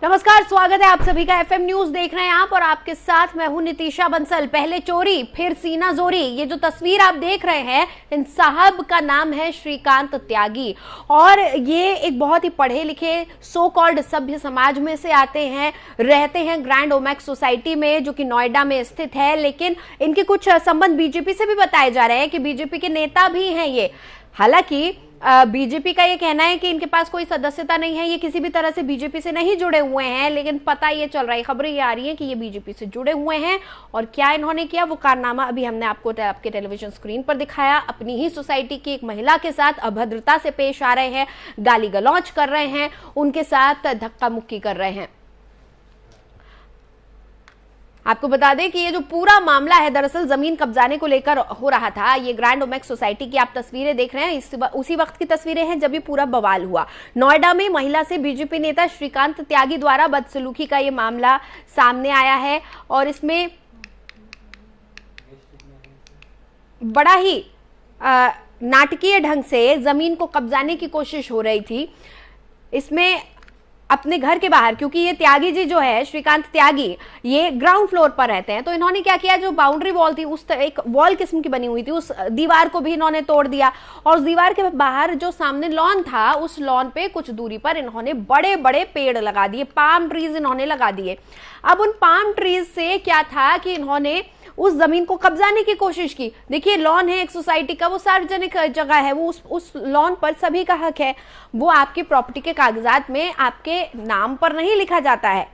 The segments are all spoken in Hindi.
नमस्कार, स्वागत है आप सभी का। एफएम न्यूज देख रहे हैं आप और आपके साथ मैं हूं नितिशा बंसल। पहले चोरी फिर सीना जोरी, ये जो तस्वीर आप देख रहे हैं, इन साहब का नाम है श्रीकांत त्यागी और ये एक बहुत ही पढ़े लिखे सो कॉल्ड सभ्य समाज में से आते हैं, रहते हैं ग्रैंड ओमेक्स सोसाइटी में जो कि नोएडा में स्थित है। लेकिन इनके कुछ संबंध बीजेपी से भी बताए जा रहे हैं कि बीजेपी के नेता भी हैं ये। हालांकि बीजेपी का ये कहना है कि इनके पास कोई सदस्यता नहीं है, ये किसी भी तरह से बीजेपी से नहीं जुड़े हुए हैं, लेकिन पता ये चल रहा है, खबरें ये आ रही हैं कि ये बीजेपी से जुड़े हुए हैं। और क्या इन्होंने किया वो कारनामा अभी हमने आपको आपके टेलीविजन स्क्रीन पर दिखाया। अपनी ही सोसाइटी की एक महिला के साथ अभद्रता से पेश आ रहे हैं, गाली गलौज कर रहे हैं, उनके साथ धक्का मुक्की कर रहे हैं। आपको बता दें कि ये जो पूरा मामला है दरअसल जमीन कब्जाने को लेकर हो रहा था। ये ग्रैंड ओमेक्स सोसाइटी की आप तस्वीरें देख रहे हैं, उसी वक्त की तस्वीरें हैं जब ये पूरा बवाल हुआ। नोएडा में महिला से बीजेपी नेता श्रीकांत त्यागी द्वारा बदसलूकी का ये मामला सामने आया है और इसमें बड़ा ही नाटकीय ढंग से जमीन को कब्जाने की कोशिश हो रही थी। इसमें अपने घर के बाहर, क्योंकि ये त्यागी जी जो है श्रीकांत त्यागी, ये ग्राउंड फ्लोर पर रहते हैं, तो इन्होंने क्या किया, जो बाउंड्री वॉल थी, उस एक वॉल किस्म की बनी हुई थी, उस दीवार को भी इन्होंने तोड़ दिया और उस दीवार के बाहर जो सामने लॉन था, उस लॉन पे कुछ दूरी पर इन्होंने बड़े बड़े पेड़ लगा दिए, पाम ट्रीज इन्होंने लगा दिए। अब उन पाम ट्रीज से क्या था कि इन्होंने उस जमीन को कब्जाने की कोशिश की। देखिए, लॉन है एक सोसाइटी का, वो सार्वजनिक जगह है, वो उस लॉन पर सभी का हक है। वो आपकी प्रॉपर्टी के कागजात में आपके नाम पर नहीं लिखा जाता है,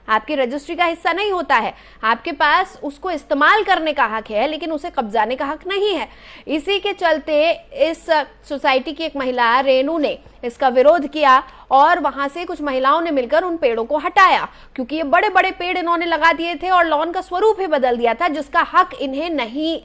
आपकी रजिस्ट्री का हिस्सा नहीं होता है। आपके पास उसको इस्तेमाल करने का हक है, लेकिन उसे कब्जाने का हक नहीं है। इसी के चलते इस सोसाइटी की एक महिला रेनू ने इसका विरोध किया और वहां से कुछ महिलाओं ने मिलकर उन पेड़ों को हटाया, क्योंकि ये बड़े बड़े पेड़ इन्होंने लगा दिए थे और लॉन का स्वरूप ही बदल दिया था, जिसका हक इन्हें नहीं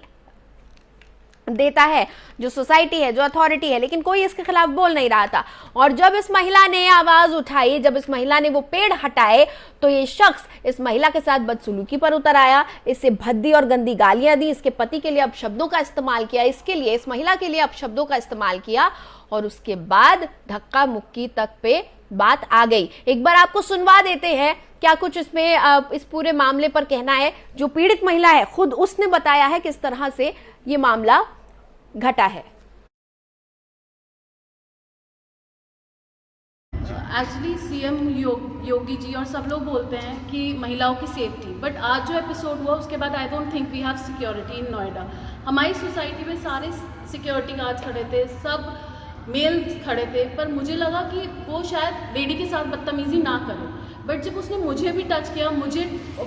देता है जो सोसाइटी है, जो अथॉरिटी है। लेकिन कोई इसके खिलाफ बोल नहीं रहा था। और जब इस महिला ने आवाज उठाई, जब इस महिला ने वो पेड़ हटाए, तो ये शख्स इस महिला के साथ बदसलूकी पर उतर आया, इससे भद्दी और गंदी गालियां दी, इसके पति के लिए अपशब्दों का इस्तेमाल किया, इसके लिए, इस महिला के लिए अपशब्दों का इस्तेमाल किया और उसके बाद धक्का मुक्की तक पे बात आ गई। एक बार आपको सुनवा देते हैं क्या कुछ इसमें इस पूरे मामले पर कहना है। जो पीड़ित महिला है, खुद उसने बताया है किस तरह से ये मामला घटा है। एक्चुअली सीएम योगी जी और सब लोग बोलते हैं कि महिलाओं की सेफ्टी, बट आज जो एपिसोड हुआ उसके बाद I don't think we have security in Noida. हमारी सोसाइटी में सारे सिक्योरिटी गार्ड्स खड़े थे, सब मेल खड़े थे, पर मुझे लगा कि वो शायद लेडी के साथ बदतमीजी ना करे। बट जब उसने मुझे भी टच किया, मुझे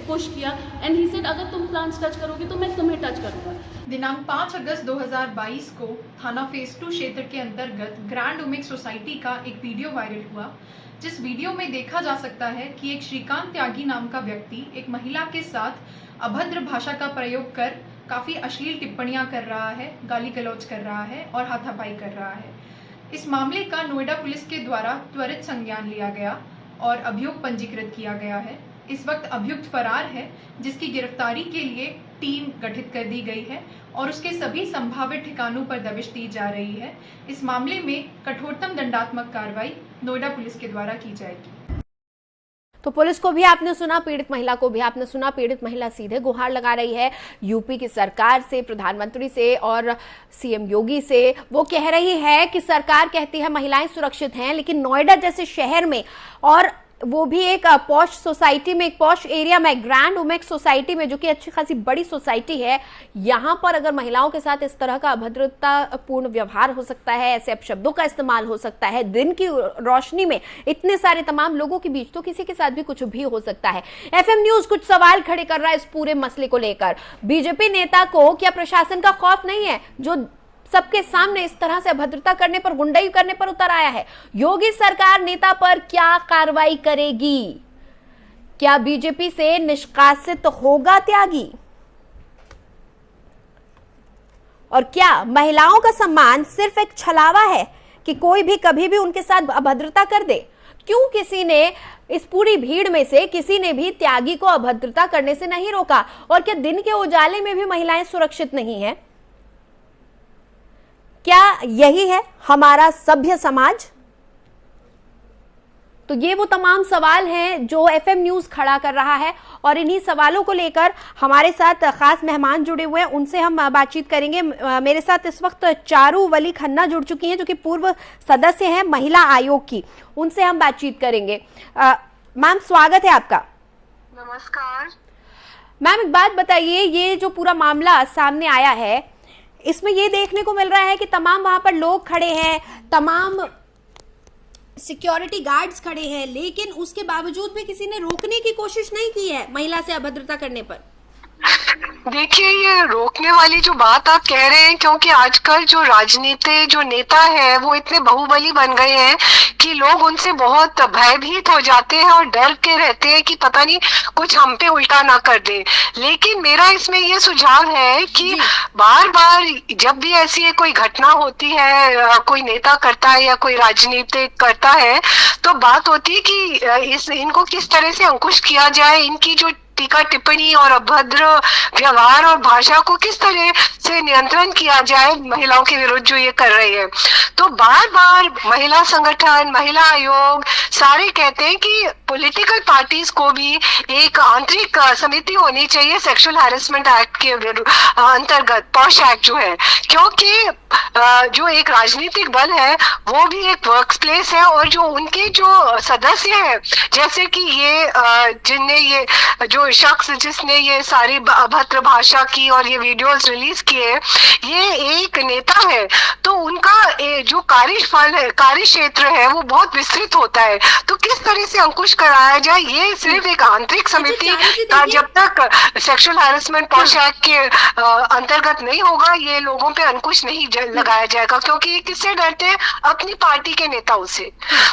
पुश किया एंड ही सेड अगर तुम प्लांट्स टच करोगे तो मैं तुम्हें टच करूंगा। दिनांक 5 अगस्त 2022 को थाना फेज 2 क्षेत्र के अंतर्गत ग्रैंड ओमेक्स सोसाइटी का एक वीडियो वायरल हुआ, जिस वीडियो में देखा जा सकता है कि एक श्रीकांत त्यागी नाम का व्यक्ति एक महिला के साथ अभद्र भाषा का प्रयोग कर काफी अश्लील टिप्पणियां कर रहा है, गाली गलौज कर रहा है और हाथापाई कर रहा है। इस मामले का नोएडा पुलिस के द्वारा त्वरित संज्ञान लिया गया और अभियोग पंजीकृत किया गया है। इस वक्त अभियुक्त फरार है, जिसकी गिरफ्तारी के लिए टीम गठित कर दी गई है और उसके सभी संभावित ठिकानों पर दबिश दी जा रही है। इस मामले में कठोरतम दंडात्मक कार्रवाई नोएडा पुलिस के द्वारा की जाएगी। तो पुलिस को भी आपने सुना, पीड़ित महिला को भी आपने सुना। पीड़ित महिला सीधे गुहार लगा रही है यूपी की सरकार से, प्रधानमंत्री से और सीएम योगी से। वो कह रही है कि सरकार कहती है महिलाएं सुरक्षित हैं, लेकिन नोएडा जैसे शहर में, और वो भी एक पॉश सोसाइटी में, एक पॉश एरिया में, ग्रैंड ओमेक्स सोसाइटी में, जो कि अच्छी खासी बड़ी सोसाइटी है, यहां पर अगर महिलाओं के साथ इस तरह का अभद्रतापूर्ण व्यवहार हो सकता है, ऐसे अपशब्दों का इस्तेमाल हो सकता है, दिन की रोशनी में इतने सारे तमाम लोगों के बीच, तो किसी के साथ भी कुछ भी हो सकता है। एफएम न्यूज कुछ सवाल खड़े कर रहा है इस पूरे मसले को लेकर। बीजेपी नेता को क्या प्रशासन का खौफ नहीं है, जो सबके सामने इस तरह से अभद्रता करने पर, गुंडाई करने पर उतर आया है? योगी सरकार नेता पर क्या कार्रवाई करेगी? क्या बीजेपी से निष्कासित होगा त्यागी? और क्या महिलाओं का सम्मान सिर्फ एक छलावा है कि कोई भी कभी भी उनके साथ अभद्रता कर दे? क्यों किसी ने, इस पूरी भीड़ में से किसी ने भी त्यागी को अभद्रता करने से नहीं रोका? और क्या दिन के उजाले में भी महिलाएं सुरक्षित नहीं हैं? क्या यही है हमारा सभ्य समाज? तो ये वो तमाम सवाल हैं जो एफएम न्यूज़ खड़ा कर रहा है, और इन्हीं सवालों को लेकर हमारे साथ खास मेहमान जुड़े हुए हैं, उनसे हम बातचीत करेंगे। मेरे साथ इस वक्त चारू वली खन्ना जुड़ चुकी हैं जो कि पूर्व सदस्य हैं महिला आयोग की, उनसे हम बातचीत करेंगे। मैम, स्वागत है आपका। नमस्कार मैम, एक बात बताइए, ये जो पूरा मामला सामने आया है इसमें ये देखने को मिल रहा है कि तमाम वहां पर लोग खड़े हैं, तमाम सिक्योरिटी गार्ड्स खड़े हैं, लेकिन उसके बावजूद भी किसी ने रोकने की कोशिश नहीं की है महिला से अभद्रता करने पर। देखिए, ये रोकने वाली जो बात आप कह रहे हैं, क्योंकि आजकल जो राजनीति जो नेता है वो इतने बाहुबली बन गए हैं कि लोग उनसे बहुत भयभीत हो जाते हैं और डर के रहते हैं कि पता नहीं कुछ हम पे उल्टा ना कर दे। लेकिन मेरा इसमें ये सुझाव है कि बार बार जब भी ऐसी कोई घटना होती है, कोई नेता करता है या कोई राजनीति करता है, तो बात होती है कि इनको किस तरह से अंकुश किया जाए, इनकी जो टीका टिप्पणी और अभद्र व्यवहार और भाषा को किस तरह से नियंत्रण किया जाए महिलाओं के विरुद्ध जो ये कर रही है। तो बार बार महिला संगठन, महिला आयोग सारे कहते हैं कि पॉलिटिकल पार्टीज को भी एक आंतरिक समिति होनी चाहिए सेक्सुअल हैरेसमेंट एक्ट के अंतर्गत, पॉश एक्ट जो है, क्योंकि जो एक राजनीतिक दल है वो भी एक वर्क प्लेस है, और जो उनके जो सदस्य हैं, जैसे कि ये जिनने ये जो शख्स जिसने ये सारी अभद्र भाषा की और ये वीडियोस रिलीज किए, ये एक नेता है, तो उनका जो कार्यफल है, कार्य क्षेत्र है, वो बहुत विस्तृत होता है। तो किस तरह से अंकुश कराया जाए, ये सिर्फ एक आंतरिक समिति जब तक सेक्सुअल हैरेसमेंट पॉश एक्ट के अंतर्गत नहीं होगा, ये लोगों पे अंकुश नहीं लगाया जाएगा, क्योंकि किससे डरते हैं? अपनी पार्टी के नेताओं से।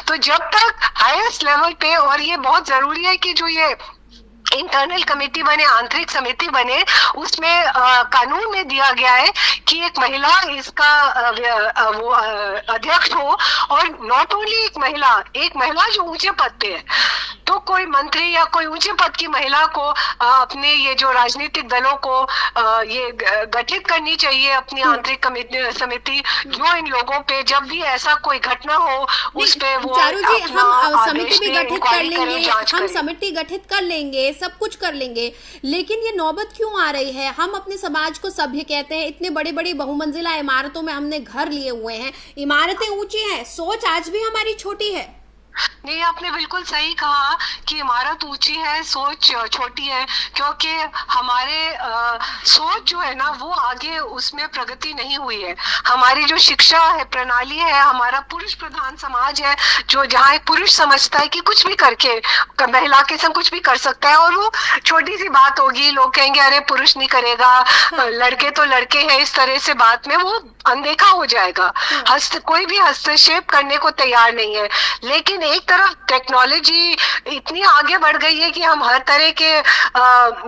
तो जब तक हाईएस्ट लेवल पे, और ये बहुत जरूरी है कि जो ये इंटरनल कमेटी बने, आंतरिक समिति बने, उसमें कानून में दिया गया है कि एक महिला इसका वो अध्यक्ष हो, और नॉट ओनली एक महिला जो ऊंचे पद पे है, तो कोई मंत्री या कोई ऊंचे पद की महिला को अपने ये जो राजनीतिक दलों को ये गठित करनी चाहिए अपनी आंतरिक समिति, जो इन लोगों पे जब भी ऐसा कोई घटना हो उस पे वो चारू जी, हम समिति भी गठित कर लेंगे, हम समिति गठित कर लेंगे, सब कुछ कर लेंगे, लेकिन ये नौबत क्यों आ रही है? हम अपने समाज को सभ्य कहते हैं, इतने बड़ी बड़ी बहुमंजिला इमारतों में हमने घर लिए हुए हैं, इमारतें ऊंची हैं, सोच आज भी हमारी छोटी है। नहीं, आपने बिल्कुल सही कहा कि इमारत ऊंची है, सोच छोटी है, क्योंकि हमारे सोच जो है ना वो आगे उसमें प्रगति नहीं हुई है। हमारी जो शिक्षा है प्रणाली है, हमारा पुरुष प्रधान समाज है, जो जहाँ एक पुरुष समझता है कि कुछ भी करके महिला के संग कुछ भी कर सकता है, और वो छोटी सी बात होगी, लोग कहेंगे अरे पुरुष नहीं करेगा, लड़के तो लड़के हैं, इस तरह से बात में वो अनदेखा हो जाएगा। कोई भी हस्तक्षेप करने को तैयार नहीं है। लेकिन एक तरफ टेक्नोलॉजी इतनी आगे बढ़ गई है कि हम हर तरह के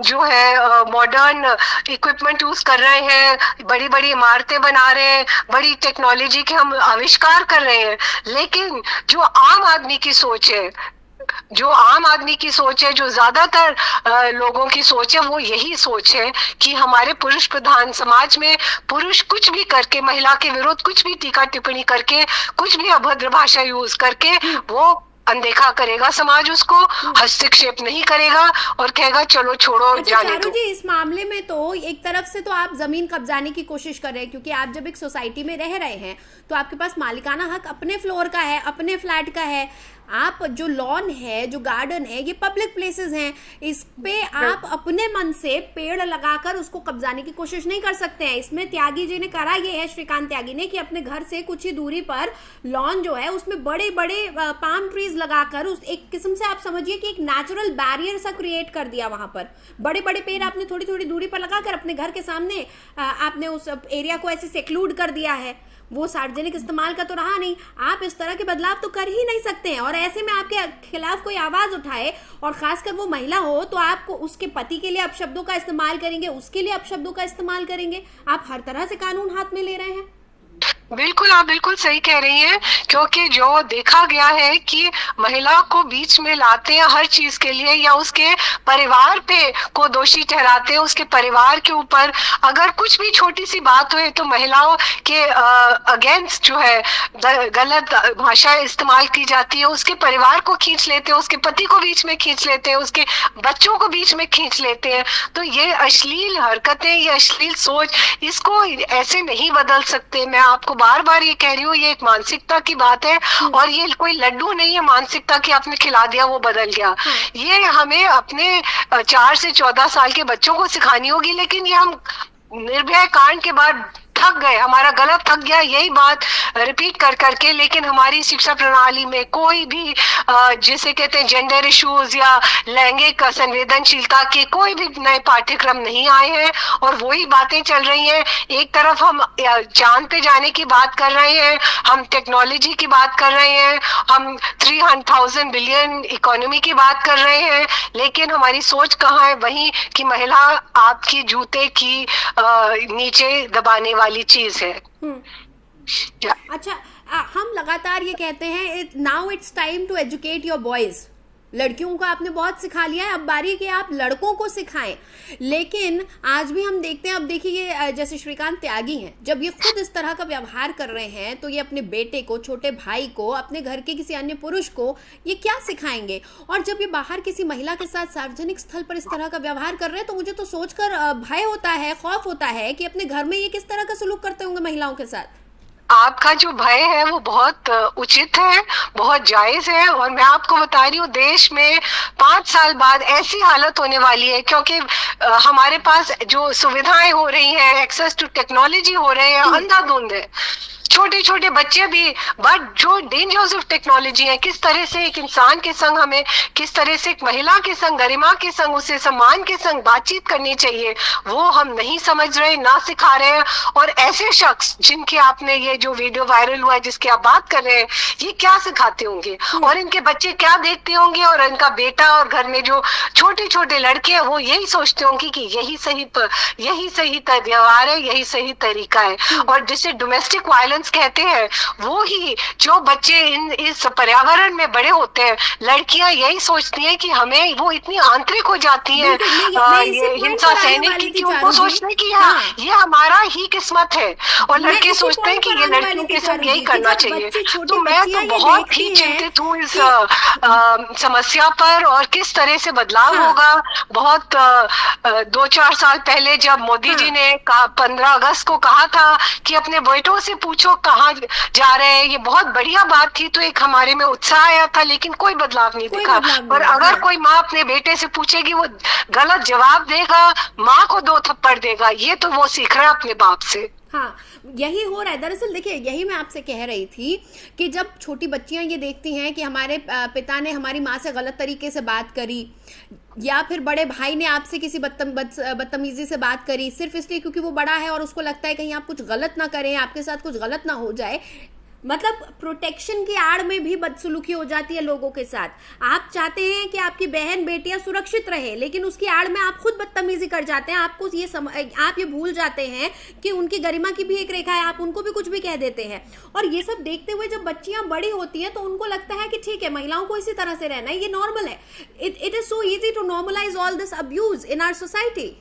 जो है मॉडर्न इक्विपमेंट यूज कर रहे हैं, बड़ी बड़ी इमारतें बना रहे हैं, बड़ी टेक्नोलॉजी के हम आविष्कार कर रहे हैं, लेकिन जो आम आदमी की सोच है, जो ज्यादातर लोगों की सोच है, वो यही सोच है कि हमारे पुरुष प्रधान समाज में पुरुष कुछ भी करके, महिला के विरुद्ध कुछ भी टीका टिप्पणी करके, कुछ भी अभद्र भाषा यूज करके वो अनदेखा करेगा, समाज उसको हस्तक्षेप नहीं करेगा और कहेगा चलो छोड़ो, जाने दो। जी, इस मामले में तो एक तरफ से तो आप जमीन कब्जाने की कोशिश कर रहे हैं, क्योंकि आप जब एक सोसाइटी में रह रहे हैं तो आपके पास मालिकाना हक अपने फ्लोर का है, अपने फ्लैट का है। आप जो लॉन है, जो गार्डन है, ये पब्लिक प्लेसेस हैं, इस पे आप अपने मन से पेड़ लगाकर उसको कब्जाने की कोशिश नहीं कर सकते हैं। इसमें त्यागी जी ने करा ये है, श्रीकांत त्यागी ने, कि अपने घर से कुछ ही दूरी पर लॉन जो है उसमें बड़े बड़े पाम ट्रीज लगाकर उस एक किस्म से आप समझिए कि एक नेचुरल बैरियर सा क्रिएट कर दिया। वहां पर बड़े बड़े पेड़ आपने थोड़ी थोड़ी दूरी पर लगाकर अपने घर के सामने आपने उस एरिया को ऐसे सेक्लूड कर दिया है। वो सार्वजनिक इस्तेमाल का तो रहा नहीं। आप इस तरह के बदलाव तो कर ही नहीं सकते हैं, और ऐसे में आपके खिलाफ कोई आवाज उठाए और खासकर वो महिला हो तो आपको उसके पति के लिए अपशब्दों का इस्तेमाल करेंगे, उसके लिए अपशब्दों का इस्तेमाल करेंगे। आप हर तरह से कानून हाथ में ले रहे हैं। बिल्कुल, आप बिल्कुल सही कह रही हैं, क्योंकि जो देखा गया है कि महिला को बीच में लाते हैं हर चीज के लिए, या उसके परिवार पे को दोषी ठहराते हैं, उसके परिवार के ऊपर अगर कुछ भी छोटी सी बात हुए तो महिलाओं के अगेंस्ट जो है गलत भाषा इस्तेमाल की जाती है, उसके परिवार को खींच लेते हैं, उसके पति को बीच में खींच लेते हैं, उसके बच्चों को बीच में खींच लेते हैं। तो ये अश्लील हरकतें, ये अश्लील सोच, इसको ऐसे नहीं बदल सकते। मैं आपको बार बार ये कह रही हूँ, ये एक मानसिकता की बात है, और ये कोई लड्डू नहीं है मानसिकता की आपने खिला दिया वो बदल गया। ये हमें अपने 4 से 14 साल के बच्चों को सिखानी होगी, लेकिन ये हम निर्भया कांड के बाद थक गए, हमारा गला थक गया यही बात रिपीट कर करके। लेकिन हमारी शिक्षा प्रणाली में कोई भी जिसे कहते हैं जेंडर इश्यूज या लैंगिक संवेदनशीलता के कोई भी नए पाठ्यक्रम नहीं आए हैं, और वही बातें चल रही हैं। एक तरफ हम चांद पे जाने की बात कर रहे हैं, हम टेक्नोलॉजी की बात कर रहे हैं, हम 300,000 बिलियन इकोनॉमी की बात कर रहे हैं, लेकिन हमारी सोच कहाँ है? वही कि महिला आपकी जूते की नीचे दबाने वाली चीज है। अच्छा, हम लगातार ये कहते हैं now it's time to educate your boys. लड़कियों को आपने बहुत सिखा लिया है, अब बारी कि आप लड़कों को सिखाएं। लेकिन आज भी हम देखते हैं, अब देखिए जैसे श्रीकांत त्यागी हैं, जब ये खुद इस तरह का व्यवहार कर रहे हैं तो ये अपने बेटे को, छोटे भाई को, अपने घर के किसी अन्य पुरुष को ये क्या सिखाएंगे? और जब ये बाहर किसी महिला के साथ सार्वजनिक स्थल पर इस तरह का व्यवहार कर रहे हैं तो मुझे तो सोचकर भय होता है, खौफ होता है कि अपने घर में ये किस तरह का सलूक करते होंगे महिलाओं के साथ। आपका जो भय है वो बहुत उचित है, बहुत जायज है, और मैं आपको बता रही हूँ देश में 5 साल बाद ऐसी हालत होने वाली है, क्योंकि हमारे पास जो सुविधाएं हो रही हैं, एक्सेस टू टेक्नोलॉजी हो रहे हैं, अंधाधुंध है। छोटे छोटे बच्चे भी, बट जो डेंजर्स ऑफ टेक्नोलॉजी है, किस तरह से एक इंसान के संग हमें, किस तरह से एक महिला के संग, गरिमा के संग, उसे सम्मान के संग बातचीत करनी चाहिए, वो हम नहीं समझ रहे, ना सिखा रहे हैं। और ऐसे शख्स जिनके आपने ये जो वीडियो वायरल हुआ है जिसकी आप बात कर रहे हैं, ये क्या सिखाते होंगे और इनके बच्चे क्या देखते होंगे, और इनका बेटा और घर में जो छोटे छोटे लड़के हैं वो यही सोचते होंगे कि यही सही व्यवहार है, यही सही तरीका है। और जिसे डोमेस्टिक वायलेंस कहते हैं, वो ही जो बच्चे इस पर्यावरण में बड़े होते हैं, लड़कियां यही सोचती हैं कि हमें, वो इतनी आंतरिक हो जाती है हिंसा सहने की, उनको सोचने की ये हमारा ही किस्मत है, और लड़के सोचते हैं कि ये लड़कियों के साथ यही करना चाहिए। तो मैं तो बहुत ही चिंतित हूँ इस समस्या पर, और किस तरह से बदलाव होगा। बहुत 2-4 साल पहले जब मोदी जी ने 15 अगस्त को कहा था कि अपने बेटों से पूछो कहाँ जा रहे हैं, ये बहुत बढ़िया बात थी, तो एक हमारे में उत्साह आया था, लेकिन कोई बदलाव नहीं दिखा। और अगर कोई माँ अपने बेटे से पूछेगी, वो गलत जवाब देगा, माँ को 2 थप्पड़ देगा। ये तो वो सीख रहा है अपने बाप से। हाँ, यही हो रहा है। दरअसल देखिए, यही मैं आपसे कह रही थी कि जब छोटी बच्चियां ये देखती हैं कि हमारे पिता ने हमारी माँ से गलत तरीके से बात करी, या फिर बड़े भाई ने आपसे किसी बदतमीजी से बात करी, सिर्फ इसलिए क्योंकि वो बड़ा है और उसको लगता है कहीं आप कुछ गलत ना करें, आपके साथ कुछ गलत ना हो जाए, मतलब प्रोटेक्शन की आड़ में भी बदसलूकी हो जाती है लोगों के साथ। आप चाहते हैं कि आपकी बहन बेटियां सुरक्षित रहे, लेकिन उसकी आड़ में आप खुद बदतमीजी कर जाते हैं। आपको आप ये भूल जाते हैं कि उनकी गरिमा की भी एक रेखा है, आप उनको भी कुछ भी कह देते हैं। और ये सब देखते हुए जब बच्चियां बड़ी होती हैं तो उनको लगता है कि ठीक है, महिलाओं को इसी तरह से रहना है, ये नॉर्मल है। It is so easy to normalise all this abuse in our society.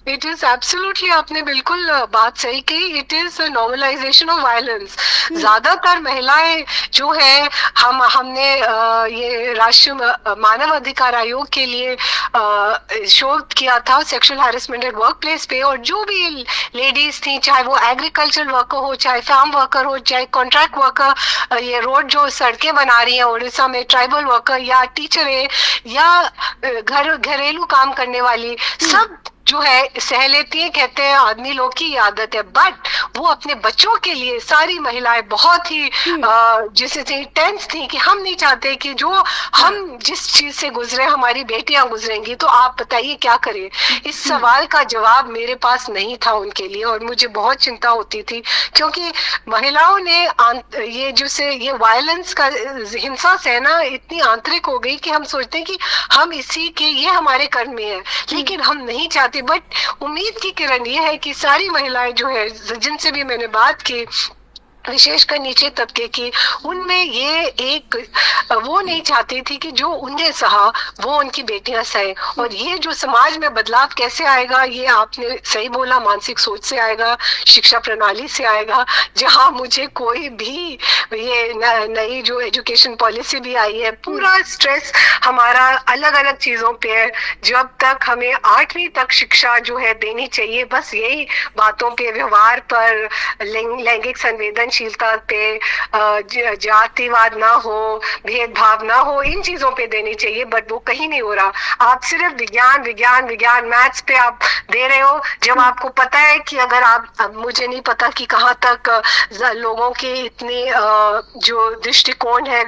It is absolutely, आपने बिल्कुल बात सही कही। It is normalisation of violence. ज्यादातर महिलाएं जो है, हमने ये राष्ट्रीय मानव अधिकार आयोग के लिए शोध किया था sexual harassment at work place पे, और जो भी लेडीज थी, चाहे वो एग्रीकल्चर वर्कर हो, चाहे फार्म वर्कर हो, चाहे कॉन्ट्रैक्ट वर्कर, ये रोड जो सड़कें बना रही हैं उड़ीसा में, ट्राइबल वर्कर, या टीचर है, या घरेलू काम करने वाली, सब जो है सह लेती है। कहते हैं आदमी लोग की आदत है, बट वो अपने बच्चों के लिए सारी महिलाएं बहुत ही जिसे टेंस थी कि हम नहीं चाहते कि जो हम जिस चीज से गुजरे हमारी बेटियां गुजरेंगी। तो आप बताइए क्या करें? इस सवाल का जवाब मेरे पास नहीं था उनके लिए, और मुझे बहुत चिंता होती थी, क्योंकि महिलाओं ने ये वायलेंस का, हिंसा सहना इतनी आंतरिक हो गई कि हम सोचते हैं कि हम इसी के, ये हमारे कर्म में है, लेकिन हम नहीं चाहते। बट उम्मीद की किरण ये है कि सारी महिलाएं जो है, जिनसे भी मैंने बात की, विशेषकर नीचे तबके की, उनमें ये एक वो नहीं चाहती थी कि जो उन्हें सहा वो उनकी बेटियां सहे। और ये जो समाज में बदलाव कैसे आएगा, ये आपने सही बोला, मानसिक सोच से आएगा, शिक्षा प्रणाली से आएगा, जहां मुझे कोई भी ये नई जो एजुकेशन पॉलिसी भी आई है, पूरा स्ट्रेस हमारा अलग अलग चीजों पे है। जब तक हमें 8वीं तक शिक्षा जो है देनी चाहिए, बस यही बातों पे, व्यवहार पर, लैंगिक संवेदनशीलता पे, जातिवाद ना हो, भेदभाव ना हो, इन चीजों पे देनी चाहिए, बट वो कहीं नहीं हो रहा। आप सिर्फ विज्ञान विज्ञान विज्ञान मैथ्स पे आप दे रहे हो, जब आपको पता है कि अगर आप, मुझे नहीं पता कि कहाँ तक लोगों की इतनी जो दृष्टिकोण है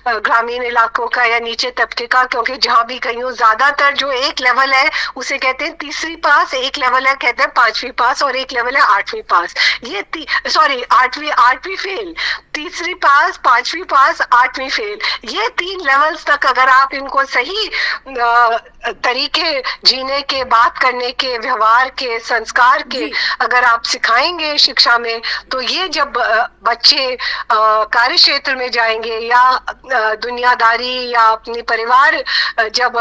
ग्रामीण इलाकों का या नीचे तबके का, क्योंकि जहाँ भी कहीं हो, ज्यादातर जो एक लेवल है उसे कहते हैं 3री पास, एक लेवल है कहते हैं 5वीं पास, और एक लेवल है 8वीं पास। ये 8वीं फेल, 3री पास, 5वीं पास, 8वीं फेल, ये 3 लेवल्स तक अगर आप इनको सही तरीके जीने के, बात करने के, व्यवहार के, संस्कार के अगर आप सिखाएंगे शिक्षा में, तो ये जब बच्चे कार्य क्षेत्र में जाएंगे या दुनियादारी या अपनी परिवार जब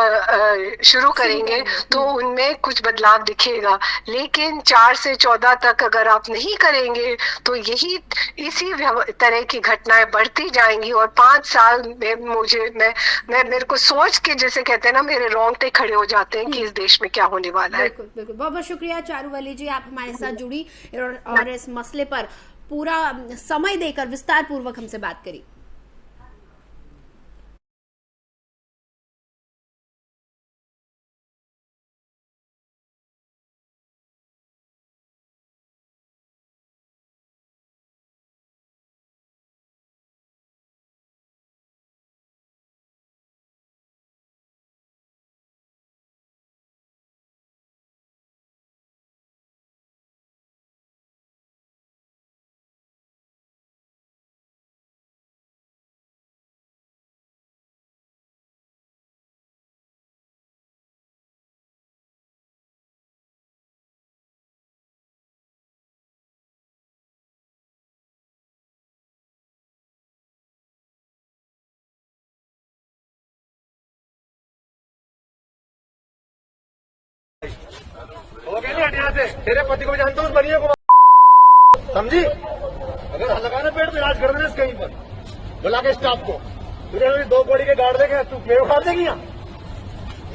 शुरू करेंगे तो उनमें कुछ बदलाव दिखेगा। लेकिन 4 से 14 तक अगर आप नहीं करेंगे तो यही इसी तरह की घटनाएं बढ़ती जाएंगी, और 5 साल में मेरे को सोच के, जैसे कहते हैं ना, मेरे रोंगटे खड़े हो जाते हैं कि इस देश में क्या होने वाला है। बिल्कुल बिल्कुल, बहुत बहुत शुक्रिया चारुवली जी, आप हमारे साथ जुड़ी और इस मसले पर पूरा समय देकर विस्तार पूर्वक हमसे बात करी। हो गया नहीं, हट यहाँ से। तेरे पति को भी जानता हूँ, उस बनिए को, समझी? अगर लगाना पेड़ तो इलाज कर देना कहीं पर, बुला के स्टाफ को। तुझे 2 कौड़ी के गाड़ देगा, तू पेड़ उखाड़ देगी यहाँ?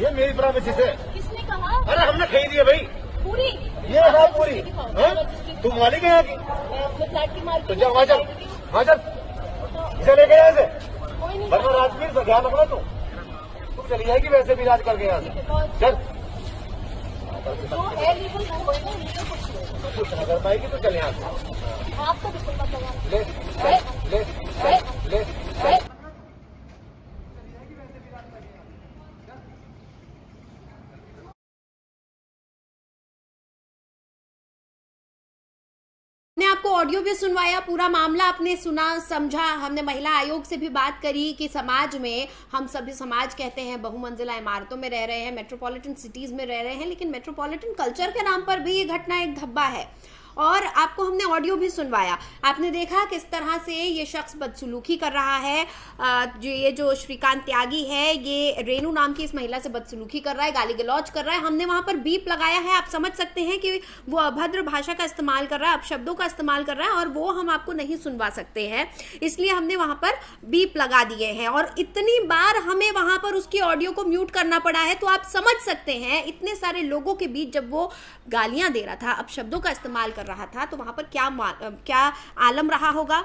ये मेरी प्रामिस है। किसने कहा? अरे हमने खरीदी है भाई पूरी, ये है पूरी। तू मालिक है यहाँ की, फ्लैट की मालिक। तो जा वहाँ चल, वहाँ चल, इसे लेके यहाँ से, वरना राजवीर से ध्यान रखना। तू चली जाएगी वैसे भी इलाज करके यहाँ से। चल, जो है लीगल वो है ना, लीगल कुछ न कर पाएगी तो चल यहाँ से। आप तो बिल्कुल मत लगा। ले ले ले ले। हमने आपको ऑडियो भी सुनवाया, पूरा मामला आपने सुना, समझा। हमने महिला आयोग से भी बात करी कि समाज में, हम सभी समाज कहते हैं, बहुमंजिला इमारतों में रह रहे हैं, मेट्रोपॉलिटन सिटीज में रह रहे हैं, लेकिन मेट्रोपॉलिटन कल्चर के नाम पर भी ये घटना एक धब्बा है। और आपको हमने ऑडियो भी सुनवाया, आपने देखा किस तरह से ये शख्स बदसलूकी कर रहा है। ये जो श्रीकांत त्यागी है, ये रेनू नाम की इस महिला से बदसलूकी कर रहा है, गाली गलौज कर रहा है। हमने वहां पर बीप लगाया है, आप समझ सकते हैं कि वो अभद्र भाषा का इस्तेमाल कर रहा है, अपशब्दों का इस्तेमाल कर रहा है, और वो हम आपको नहीं सुनवा सकते हैं, इसलिए हमने वहां पर बीप लगा दिए हैं। और इतनी बार हमें वहां पर उसकी ऑडियो को म्यूट करना पड़ा है, तो आप समझ सकते हैं इतने सारे लोगों के बीच जब वो गालियां दे रहा था, अपशब्दों का इस्तेमाल कर रहा था, तो वहां पर क्या आलम रहा होगा।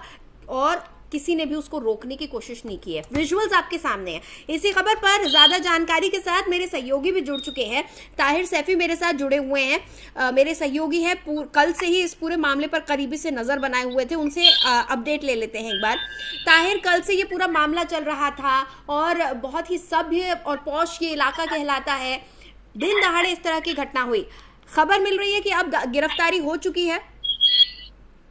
और किसी ने भी उसको रोकने की कोशिश नहीं की है। विजुअल्स आपके सामने हैं। इसी खबर पर ज्यादा जानकारी के साथ मेरे सहयोगी भी जुड़ चुके हैं। ताहिर सैफी मेरे साथ जुड़े हुए हैं, मेरे सहयोगी हैं, कल से ही इस पूरे मामले पर करीबी से नजर बनाए हुए थे, उनसे अपडेट ले लेते हैं एक बार। ताहिर, कल से ये पूरा मामला चल रहा था और बहुत ही सभ्य और पौष ये इलाका कहलाता है, दिन दहाड़े इस तरह की घटना हुई। खबर मिल रही है कि अब गिरफ्तारी हो चुकी है।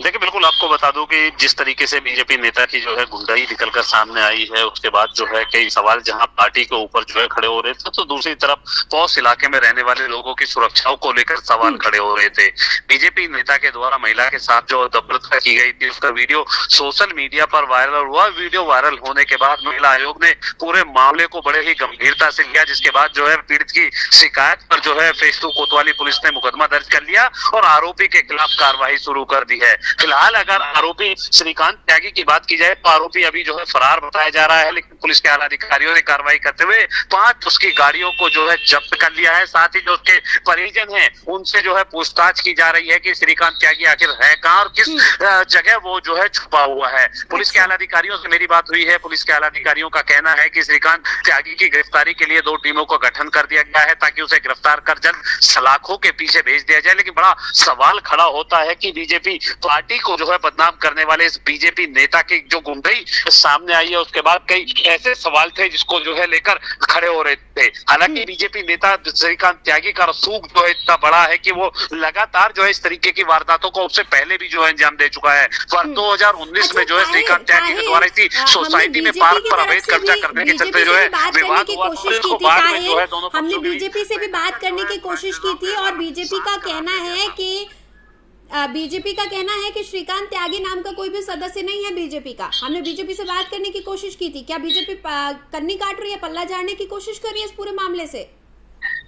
देखिए, बिल्कुल आपको बता दूं कि जिस तरीके से बीजेपी नेता की जो है गुंडाई निकलकर सामने आई है, उसके बाद जो है कई सवाल जहां पार्टी के ऊपर जो है खड़े हो रहे थे, तो दूसरी तरफ पॉश इलाके में रहने वाले लोगों की सुरक्षाओं को लेकर सवाल खड़े हो रहे थे। बीजेपी नेता के द्वारा महिला के साथ जो दबरता की गई थी, उसका वीडियो सोशल मीडिया पर वायरल हुआ। वीडियो वायरल होने के बाद महिला आयोग ने पूरे मामले को बड़े ही गंभीरता से लिया, जिसके बाद जो है पीड़ित की शिकायत पर जो है फेस 2 कोतवाली पुलिस ने मुकदमा दर्ज कर लिया और आरोपी के खिलाफ कार्रवाई शुरू कर दी है। फिलहाल अगर आरोपी श्रीकांत त्यागी की बात की जाए तो आरोपी अभी जो है फरार बताया जा रहा है, लेकिन पुलिस के आला अधिकारियों ने कार्रवाई करते हुए 5 उसकी गाड़ियों को जो है जब्त कर लिया है। साथ ही जो उसके परिजन हैं उनसे जो है पूछताछ की जा रही है कि श्रीकांत त्यागी आखिर है कहां और किस जगह वो जो है छुपा हुआ है। पुलिस के आला अधिकारियों से मेरी बात हुई है। पुलिस के आला अधिकारियों का कहना है कि श्रीकांत त्यागी की गिरफ्तारी के लिए 2 टीमों का गठन कर दिया गया है ताकि उसे गिरफ्तार कर जल्द सलाखों के पीछे भेज दिया जाए। लेकिन बड़ा सवाल खड़ा होता है कि बीजेपी पार्टी को जो है बदनाम करने वाले इस बीजेपी नेता की जो गुंडाई सामने आई है, उसके बाद कई ऐसे सवाल थे जिसको जो है लेकर खड़े हो रहे थे। हालांकि बीजेपी नेता श्रीकांत त्यागी का रसूख जो है इतना बड़ा है कि वो लगातार जो है इस तरीके की वारदातों को उससे पहले भी जो है अंजाम दे चुका है। पर 2019 में जो है श्रीकांत त्यागी के द्वारा इसी सोसाइटी में पार्क पर अवैध कब्जा करने के चलते जो है विवाद हुआ। उसको बाद में जो है दोनों हमने बीजेपी से भी बात करने की कोशिश की थी और बीजेपी का कहना है कि श्रीकांत त्यागी नाम का कोई भी सदस्य नहीं है बीजेपी का। हमने बीजेपी से बात करने की कोशिश की थी। क्या बीजेपी कन्नी काट रही है, पल्ला झाड़ने की कोशिश कर रही है इस पूरे मामले से?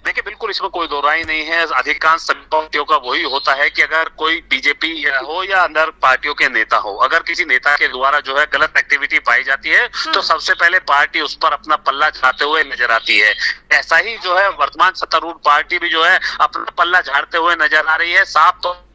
देखिए, बिल्कुल इसमें कोई दो राय नहीं है। अधिकांश सभी पार्टियों का वही होता है कि अगर कोई बीजेपी हो या अंदर पार्टियों के नेता हो, अगर किसी नेता के द्वारा जो है गलत एक्टिविटी पाई जाती है तो सबसे पहले पार्टी उस पर अपना पल्ला झाड़ते हुए नजर आती है। ऐसा ही जो है वर्तमान सत्तारूढ़ पार्टी भी जो है अपना पल्ला झाड़ते हुए नजर आ रही है। साफ तौर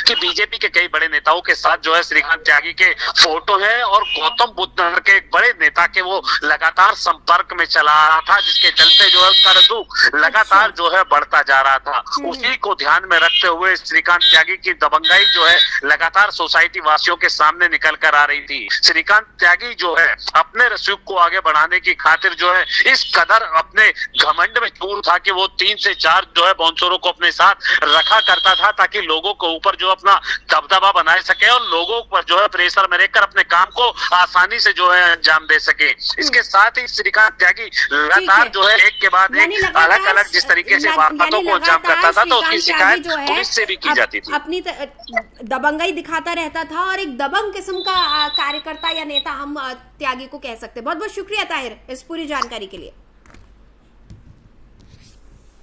कि बीजेपी के कई बड़े नेताओं के साथ जो है श्रीकांत त्यागी के फोटो है और गौतम बुद्ध नगर के एक बड़े नेता के वो लगातार संपर्क में चला रहा था, जिसके चलते जो है उसका रसूख लगातार जो है बढ़ता जा रहा था। उसी को ध्यान में रखते हुए श्रीकांत त्यागी की दबंगाई जो है लगातार सोसाइटी वासियों के सामने निकल कर आ रही थी। श्रीकांत त्यागी जो है अपने रसूख को आगे बढ़ाने की खातिर जो है इस कदर अपने घमंड में चूर था कि वो 3 से 4 जो है बाउंसरों को अपने साथ रखा करता था ताकि लोगों को ऊपर जो अपना दबदबा बनाए सके और लोगों पर जो है प्रेशर में रहकर अपने काम को आसानी से जो है अंजाम दे सके। इसके साथ ही श्रीकांत त्यागी लगातार जो है एक के बाद एक अलग अलग जिस तरीके से वारदातों को अंजाम करता था तो उसकी शिकायत पुलिस से भी की जाती थी। अपनी दबंगाई दिखाता रहता था और एक दबंग किस्म का कार्यकर्ता या नेता हम त्यागी को कह सकते। बहुत बहुत शुक्रिया ताहिर इस पूरी जानकारी के लिए।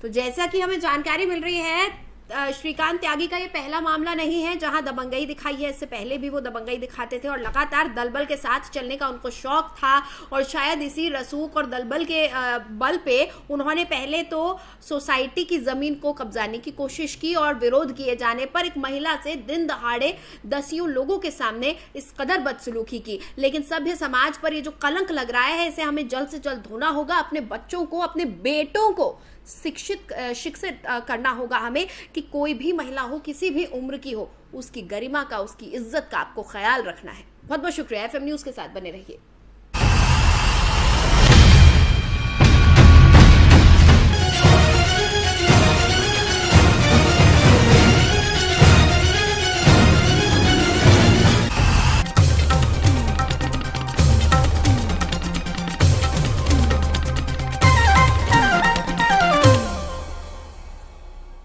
तो जैसा कि हमें जानकारी मिल रही है, श्रीकांत त्यागी का ये पहला मामला नहीं है जहां दबंगई दिखाई है। इससे पहले भी वो दबंगई दिखाते थे और लगातार दलबल के साथ चलने का उनको शौक था और शायद इसी रसूख और दलबल के बल पे उन्होंने पहले तो सोसाइटी की जमीन को कब्जाने की कोशिश की और विरोध किए जाने पर एक महिला से दिन दहाड़े दसियों लोगों के सामने इस कदर बदसलूकी की। लेकिन सभ्य समाज पर ये जो कलंक लग रहा है, इसे हमें जल्द से जल्द धोना होगा। अपने बच्चों को, अपने बेटों को शिक्षित करना होगा हमें कि कोई भी महिला हो, किसी भी उम्र की हो, उसकी गरिमा का, उसकी इज्जत का आपको ख्याल रखना है। बहुत बहुत शुक्रिया। FM न्यूज़ के साथ बने रहिए।